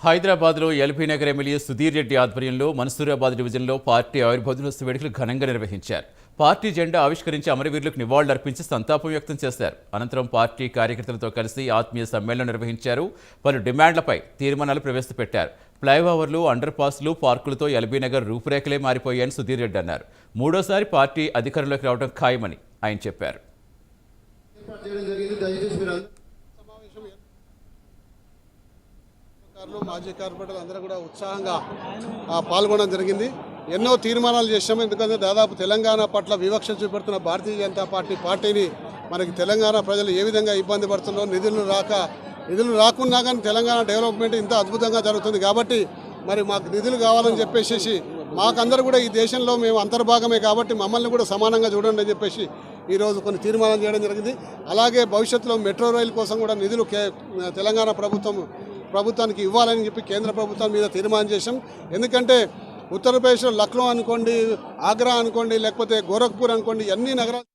హైదరాబాద్లో LB Nagar MLA Sudheer Reddy ఆధ్వర్యంలో మన్సూరాబాద్ డివిజన్లో పార్టీ ఆవిర్భావ దినోత్సవ వేడుకలు ఘనంగా నిర్వహించారు. పార్టీ జెండా ఆవిష్కరించి అమరవీరులకు నివాళులర్పించి సంతాపం వ్యక్తం చేశారు. అనంతరం పార్టీ కార్యకర్తలతో కలిసి ఆత్మీయ సమ్మేళనం నిర్వహించారు. పలు డిమాండ్లపై తీర్మానాలు ప్రవేశపెట్టారు. ఫ్లైఓవర్లు, అండర్ పాస్లు, పార్కులతో ఎల్బీ నగర్ రూపురేఖలే మారిపోయాయని సుధీర్ రెడ్డి అన్నారు. మూడోసారి పార్టీ అధికారంలోకి రావడం ఖాయమని ఆయన చెప్పారు. మాజీ కార్పొరేటర్లు అందరూ కూడా ఉత్సాహంగా పాల్గొనడం జరిగింది. ఎన్నో తీర్మానాలు చేశాము. ఎందుకంటే దాదాపు తెలంగాణ పట్ల వివక్ష చూపెడుతున్న భారతీయ జనతా పార్టీని మనకి తెలంగాణ ప్రజలు ఏ విధంగా ఇబ్బంది పడుతున్నారో, నిధులు రాకున్నా కానీ తెలంగాణ డెవలప్మెంట్ ఇంత అద్భుతంగా జరుగుతుంది. కాబట్టి మరి మాకు నిధులు కావాలని చెప్పేసి మాకందరూ కూడా ఈ దేశంలో మేము అంతర్భాగమే కాబట్టి మమ్మల్ని కూడా సమానంగా చూడండి అని చెప్పేసి ఈరోజు కొన్ని తీర్మానాలు చేయడం జరిగింది. అలాగే భవిష్యత్తులో మెట్రో రైలు కోసం కూడా నిధులు తెలంగాణ ప్రభుత్వానికి ఇవ్వాలని చెప్పి కేంద్ర ప్రభుత్వం మీద తీర్మానం చేశాం. ఎందుకంటే ఉత్తరప్రదేశ్లో లక్నో అనుకోండి, ఆగ్రా అనుకోండి, లేకపోతే గోరఖ్పూర్ అనుకోండి, అన్ని నగరాలు